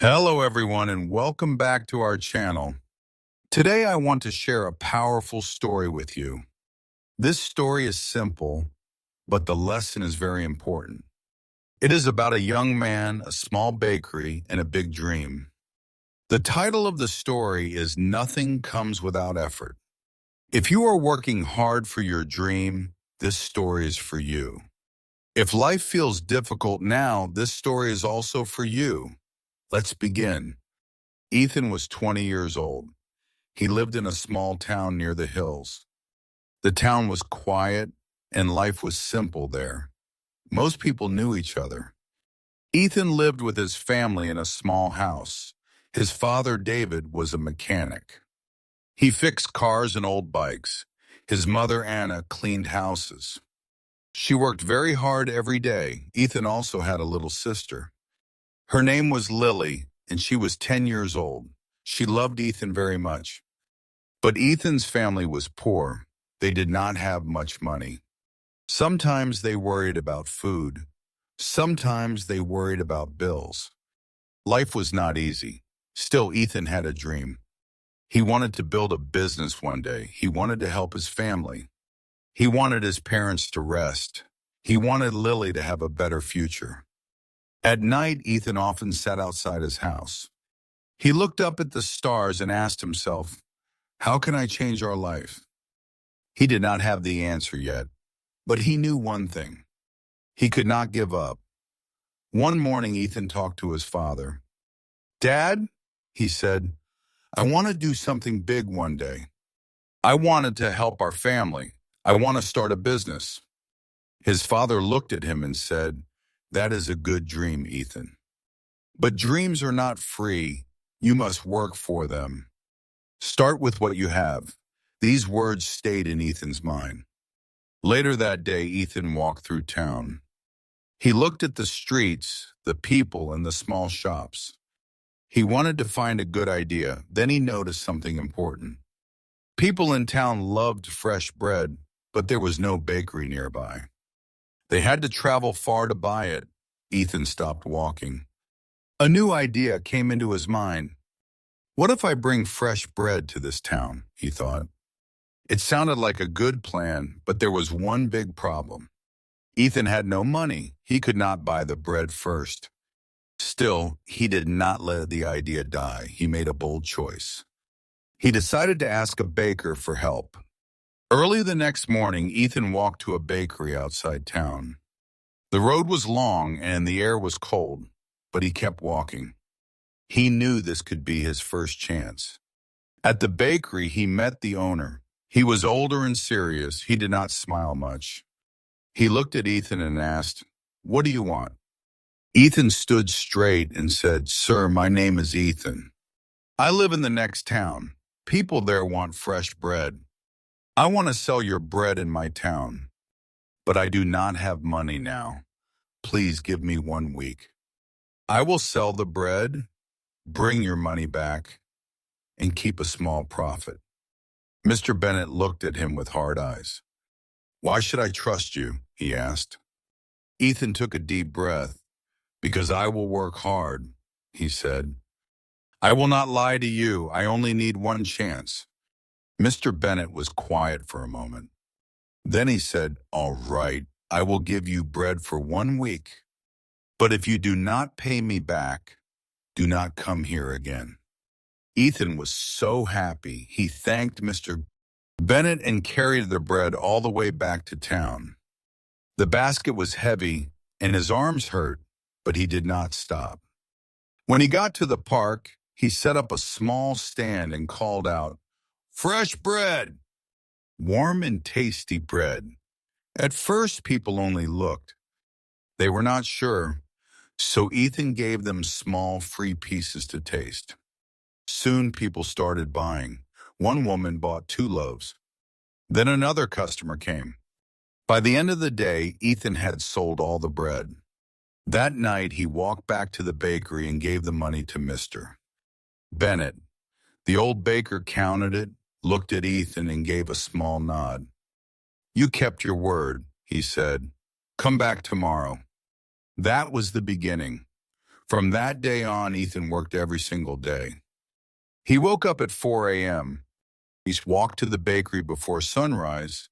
Hello, everyone, and welcome back to our channel. Today, I want to share a powerful story with you. This story is simple, but the lesson is very important. It is about a young man, a small bakery, and a big dream. The title of the story is Nothing Comes Without Effort. If you are working hard for your dream, this story is for you. If life feels difficult now, this story is also for you. Let's begin. Ethan was 20 years old. He lived in a small town near the hills. The town was quiet and life was simple there. Most people knew each other. Ethan lived with his family in a small house. His father, David, was a mechanic. He fixed cars and old bikes. His mother, Anna, cleaned houses. She worked very hard every day. Ethan also had a little sister. Her name was Lily, and she was 10 years old. She loved Ethan very much. But Ethan's family was poor. They did not have much money. Sometimes they worried about food. Sometimes they worried about bills. Life was not easy. Still, Ethan had a dream. He wanted to build a business one day. He wanted to help his family. He wanted his parents to rest. He wanted Lily to have a better future. At night, Ethan often sat outside his house. He looked up at the stars and asked himself, how can I change our life? He did not have the answer yet, but he knew one thing. He could not give up. One morning, Ethan talked to his father. Dad, he said, I want to do something big one day. I wanted to help our family. I want to start a business. His father looked at him and said, that is a good dream, Ethan. But dreams are not free. You must work for them. Start with what you have. These words stayed in Ethan's mind. Later that day, Ethan walked through town. He looked at the streets, the people, and the small shops. He wanted to find a good idea. Then he noticed something important. People in town loved fresh bread, but there was no bakery nearby. They had to travel far to buy it. Ethan stopped walking. A new idea came into his mind. What if I bring fresh bread to this town, he thought. It sounded like a good plan, but there was one big problem. Ethan had no money. He could not buy the bread first. Still, he did not let the idea die. He made a bold choice. He decided to ask a baker for help. Early the next morning, Ethan walked to a bakery outside town. The road was long and the air was cold, but he kept walking. He knew this could be his first chance. At the bakery, he met the owner. He was older and serious. He did not smile much. He looked at Ethan and asked, what do you want? Ethan stood straight and said, Sir, my name is Ethan. I live in the next town. People there want fresh bread. I want to sell your bread in my town, but I do not have money now. Please give me 1 week. I will sell the bread, bring your money back, and keep a small profit. Mr. Bennett looked at him with hard eyes. Why should I trust you? He asked. Ethan took a deep breath. Because I will work hard, he said. I will not lie to you. I only need one chance. Mr. Bennett was quiet for a moment. Then he said, all right, I will give you bread for 1 week. But if you do not pay me back, do not come here again. Ethan was so happy. He thanked Mr. Bennett and carried the bread all the way back to town. The basket was heavy and his arms hurt, but he did not stop. When he got to the park, he set up a small stand and called out, fresh bread! Warm and tasty bread. At first, people only looked. They were not sure, so Ethan gave them small free pieces to taste. Soon people started buying. One woman bought 2 loaves. Then another customer came. By the end of the day, Ethan had sold all the bread. That night, he walked back to the bakery and gave the money to Mr. Bennett. The old baker counted it, looked at Ethan, and gave a small nod. You kept your word, he said. Come back tomorrow. That was the beginning. From that day on, Ethan worked every single day. He woke up at 4 a.m. He walked to the bakery before sunrise,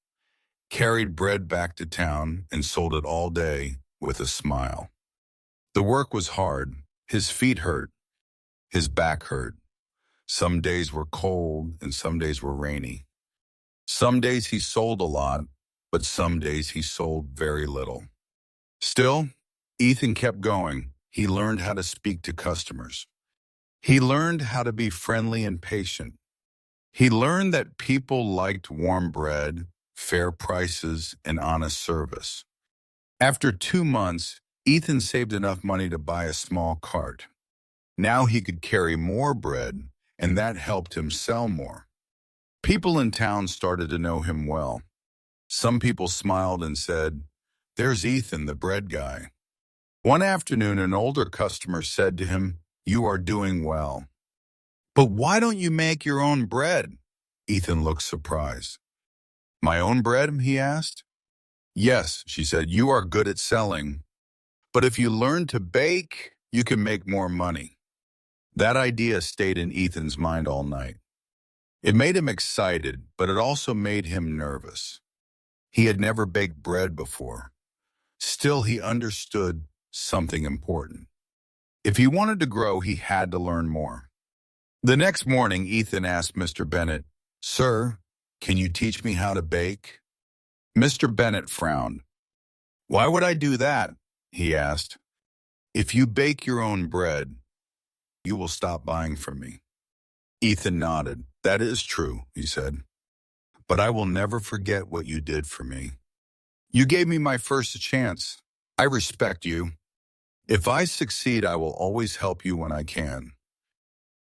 carried bread back to town, and sold it all day with a smile. The work was hard. His feet hurt. His back hurt. Some days were cold and some days were rainy. Some days he sold a lot, but some days he sold very little. Still, Ethan kept going. He learned how to speak to customers. He learned how to be friendly and patient. He learned that people liked warm bread, fair prices, and honest service. After 2 months, Ethan saved enough money to buy a small cart. Now he could carry more bread, and that helped him sell more. People in town started to know him well. Some people smiled and said, "There's Ethan, the bread guy." One afternoon, an older customer said to him, "You are doing well. But why don't you make your own bread?" Ethan looked surprised. "My own bread?" he asked. "Yes," she said, "you are good at selling. But if you learn to bake, you can make more money." That idea stayed in Ethan's mind all night. It made him excited, but it also made him nervous. He had never baked bread before. Still, he understood something important. If he wanted to grow, he had to learn more. The next morning, Ethan asked Mr. Bennett, "Sir, can you teach me how to bake?" Mr. Bennett frowned. "Why would I do that?" he asked. "If you bake your own bread, you will stop buying from me." Ethan nodded. "That is true," he said. "But I will never forget what you did for me. You gave me my first chance. I respect you. If I succeed, I will always help you when I can."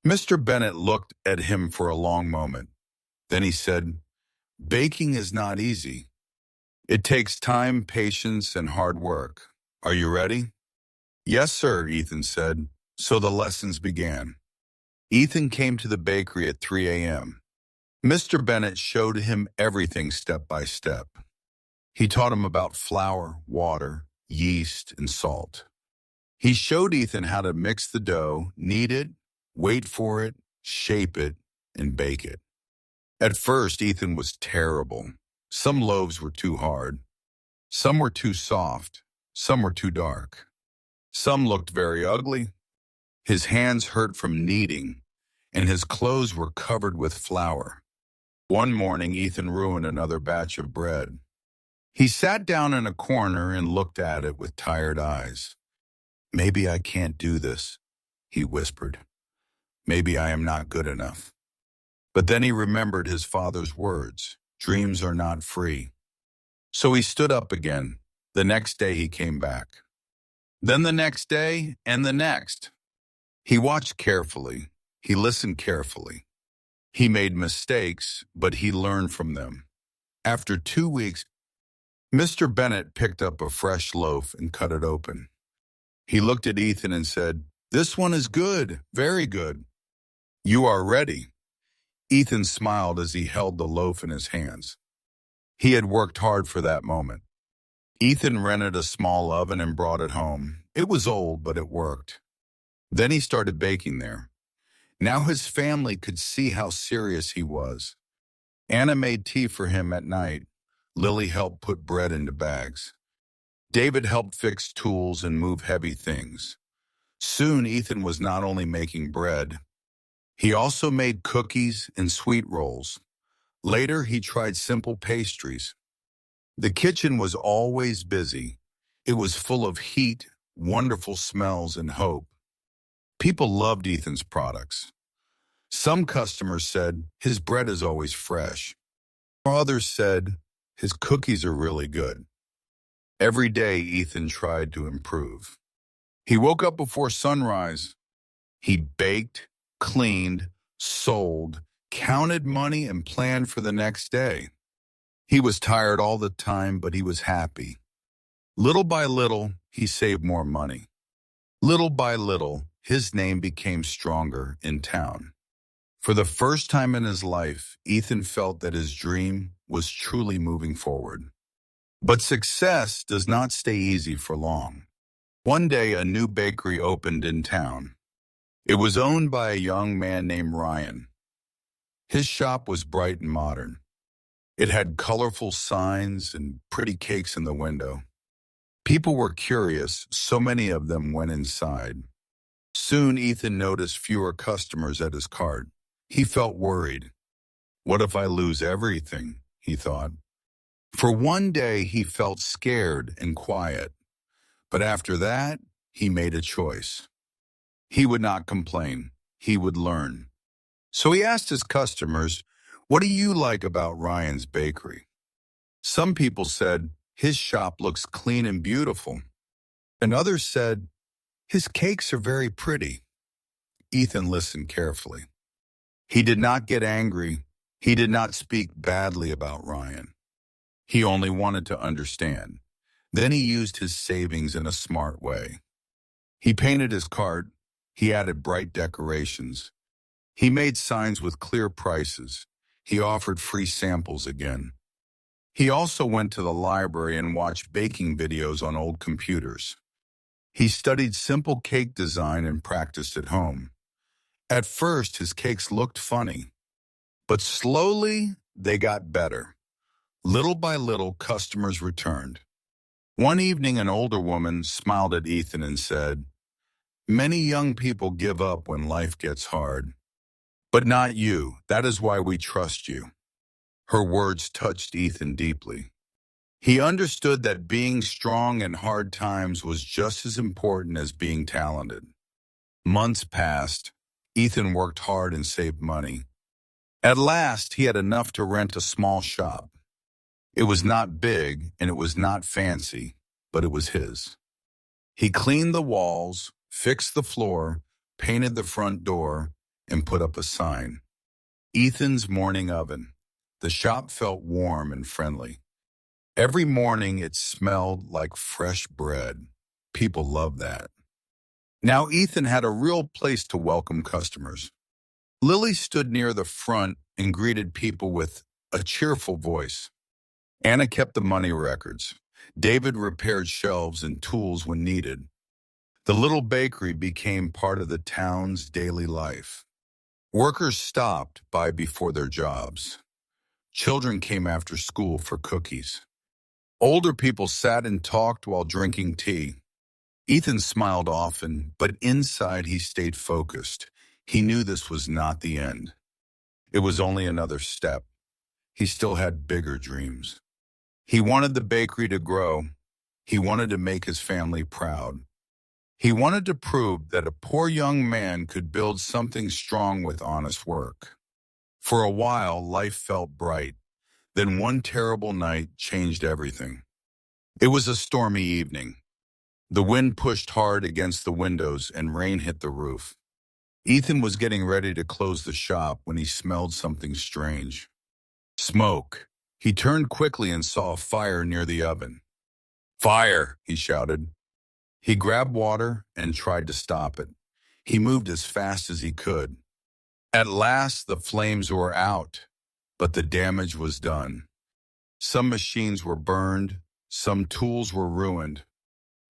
Mr. Bennett looked at him for a long moment. Then he said, "Baking is not easy. It takes time, patience, and hard work. Are you ready?" "Yes, sir," Ethan said. So the lessons began. Ethan came to the bakery at 3 a.m. Mr. Bennett showed him everything step by step. He taught him about flour, water, yeast, and salt. He showed Ethan how to mix the dough, knead it, wait for it, shape it, and bake it. At first, Ethan was terrible. Some loaves were too hard. Some were too soft. Some were too dark. Some looked very ugly. His hands hurt from kneading, and his clothes were covered with flour. One morning, Ethan ruined another batch of bread. He sat down in a corner and looked at it with tired eyes. "Maybe I can't do this," he whispered. "Maybe I am not good enough." But then he remembered his father's words, "Dreams are not free." So he stood up again. The next day he came back. Then the next day and the next. He watched carefully. He listened carefully. He made mistakes, but he learned from them. After 2 weeks, Mr. Bennett picked up a fresh loaf and cut it open. He looked at Ethan and said, "This one is good, very good. You are ready." Ethan smiled as he held the loaf in his hands. He had worked hard for that moment. Ethan rented a small oven and brought it home. It was old, but it worked. Then he started baking there. Now his family could see how serious he was. Anna made tea for him at night. Lily helped put bread into bags. David helped fix tools and move heavy things. Soon, Ethan was not only making bread, he also made cookies and sweet rolls. Later, he tried simple pastries. The kitchen was always busy. It was full of heat, wonderful smells, and hope. People loved Ethan's products. Some customers said, "His bread is always fresh." Others said, "His cookies are really good." Every day, Ethan tried to improve. He woke up before sunrise. He baked, cleaned, sold, counted money, and planned for the next day. He was tired all the time, but he was happy. Little by little, he saved more money. Little by little, his name became stronger in town. For the first time in his life, Ethan felt that his dream was truly moving forward. But success does not stay easy for long. One day, a new bakery opened in town. It was owned by a young man named Ryan. His shop was bright and modern. It had colorful signs and pretty cakes in the window. People were curious, so many of them went inside. Soon, Ethan noticed fewer customers at his cart. He felt worried. What if I lose everything? He thought. For one day, he felt scared and quiet. But after that, he made a choice. He would not complain. He would learn. So he asked his customers, "What do you like about Ryan's bakery?" Some people said, "His shop looks clean and beautiful." And others said, "His cakes are very pretty." Ethan listened carefully. He did not get angry. He did not speak badly about Ryan. He only wanted to understand. Then he used his savings in a smart way. He painted his cart. He added bright decorations. He made signs with clear prices. He offered free samples again. He also went to the library and watched baking videos on old computers. He studied simple cake design and practiced at home. At first, his cakes looked funny, but slowly they got better. Little by little, customers returned. One evening, an older woman smiled at Ethan and said, "Many young people give up when life gets hard. But not you. That is why we trust you." Her words touched Ethan deeply. He understood that being strong in hard times was just as important as being talented. Months passed. Ethan worked hard and saved money. At last, he had enough to rent a small shop. It was not big and it was not fancy, but it was his. He cleaned the walls, fixed the floor, painted the front door, and put up a sign. Ethan's Morning Oven. The shop felt warm and friendly. Every morning it smelled like fresh bread. People loved that. Now Ethan had a real place to welcome customers. Lily stood near the front and greeted people with a cheerful voice. Anna kept the money records. David repaired shelves and tools when needed. The little bakery became part of the town's daily life. Workers stopped by before their jobs. Children came after school for cookies. Older people sat and talked while drinking tea. Ethan smiled often, but inside he stayed focused. He knew this was not the end. It was only another step. He still had bigger dreams. He wanted the bakery to grow. He wanted to make his family proud. He wanted to prove that a poor young man could build something strong with honest work. For a while, life felt bright. Then one terrible night changed everything. It was a stormy evening. The wind pushed hard against the windows and rain hit the roof. Ethan was getting ready to close the shop when he smelled something strange. Smoke. He turned quickly and saw a fire near the oven. "Fire!" he shouted. He grabbed water and tried to stop it. He moved as fast as he could. At last, the flames were out, but the damage was done. Some machines were burned, some tools were ruined.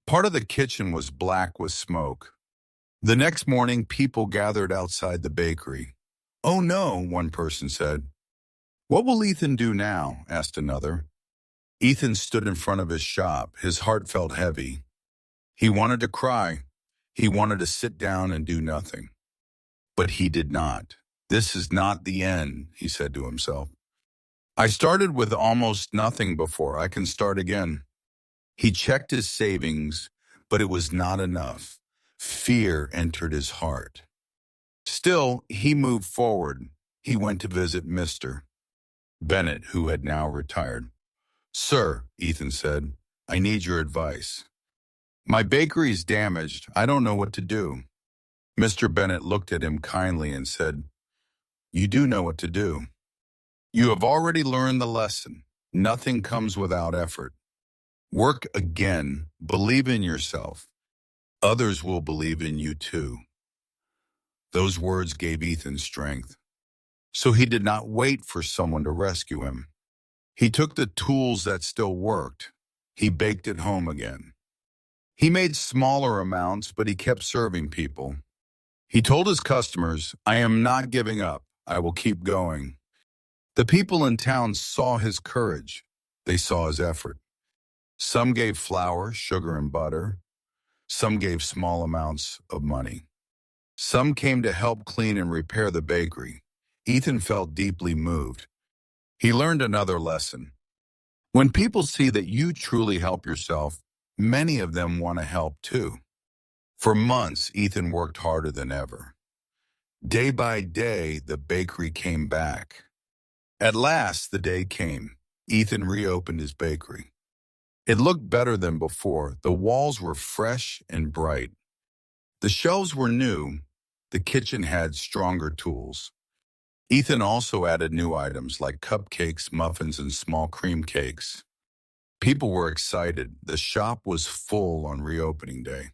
Part of the kitchen was black with smoke. The next morning, people gathered outside the bakery. "Oh no," one person said. "What will Ethan do now?" asked another. Ethan stood in front of his shop. His heart felt heavy. He wanted to cry. He wanted to sit down and do nothing. But he did not. "This is not the end," he said to himself. "I started with almost nothing before. I can start again." He checked his savings, but it was not enough. Fear entered his heart. Still, he moved forward. He went to visit Mr. Bennett, who had now retired. "Sir," Ethan said, "I need your advice. My bakery is damaged. I don't know what to do." Mr. Bennett looked at him kindly and said, "You do know what to do. You have already learned the lesson. Nothing comes without effort. Work again. Believe in yourself. Others will believe in you too." Those words gave Ethan strength. So he did not wait for someone to rescue him. He took the tools that still worked. He baked at home again. He made smaller amounts, but he kept serving people. He told his customers, "I am not giving up. I will keep going." The people in town saw his courage. They saw his effort. Some gave flour, sugar, and butter. Some gave small amounts of money. Some came to help clean and repair the bakery. Ethan felt deeply moved. He learned another lesson. When people see that you truly help yourself, many of them want to help too. For months, Ethan worked harder than ever. Day by day, the bakery came back. At last, the day came. Ethan reopened his bakery. It looked better than before. The walls were fresh and bright. The shelves were new. The kitchen had stronger tools. Ethan also added new items like cupcakes, muffins, and small cream cakes. People were excited. The shop was full on reopening day.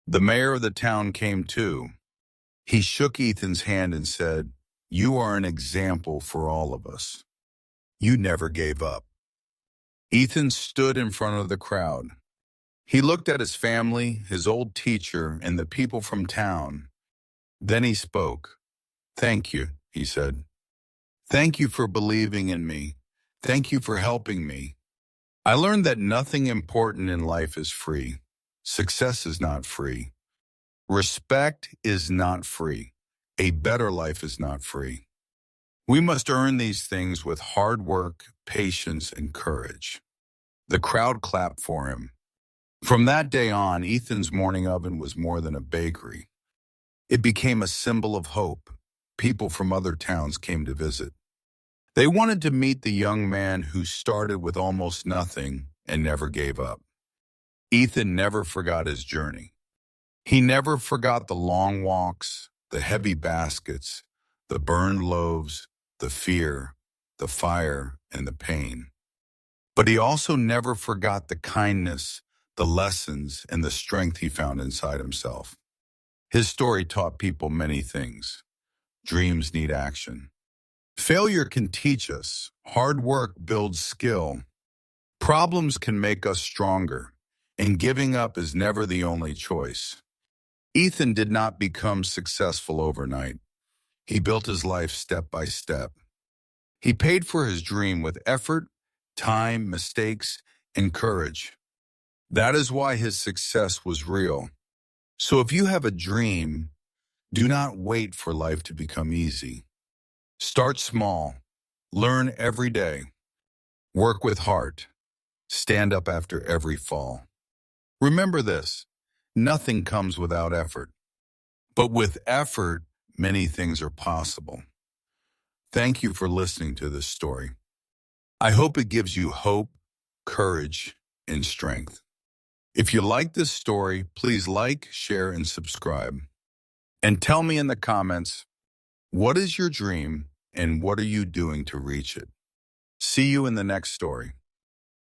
The mayor of the town came too. He shook Ethan's hand and said, "You are an example for all of us. You never gave up." Ethan stood in front of the crowd. He looked at his family, his old teacher, and the people from town. Then he spoke. "Thank you," he said. "Thank you for believing in me. Thank you for helping me. I learned that nothing important in life is free. Success is not free. Respect is not free. A better life is not free. We must earn these things with hard work, patience, and courage." The crowd clapped for him. From that day on, Ethan's morning oven was more than a bakery. It became a symbol of hope. People from other towns came to visit. They wanted to meet the young man who started with almost nothing and never gave up. Ethan never forgot his journey. He never forgot the long walks, the heavy baskets, the burned loaves, the fear, the fire, and the pain. But he also never forgot the kindness, the lessons, and the strength he found inside himself. His story taught people many things. Dreams need action. Failure can teach us. Hard work builds skill. Problems can make us stronger, and giving up is never the only choice. Ethan did not become successful overnight. He built his life step by step. He paid for his dream with effort, time, mistakes, and courage. That is why his success was real. So if you have a dream, do not wait for life to become easy. Start small. Learn every day. Work with heart. Stand up after every fall. Remember this, nothing comes without effort. But with effort, many things are possible. Thank you for listening to this story. I hope it gives you hope, courage, and strength. If you like this story, please like, share, and subscribe. And tell me in the comments, what is your dream and what are you doing to reach it? See you in the next story.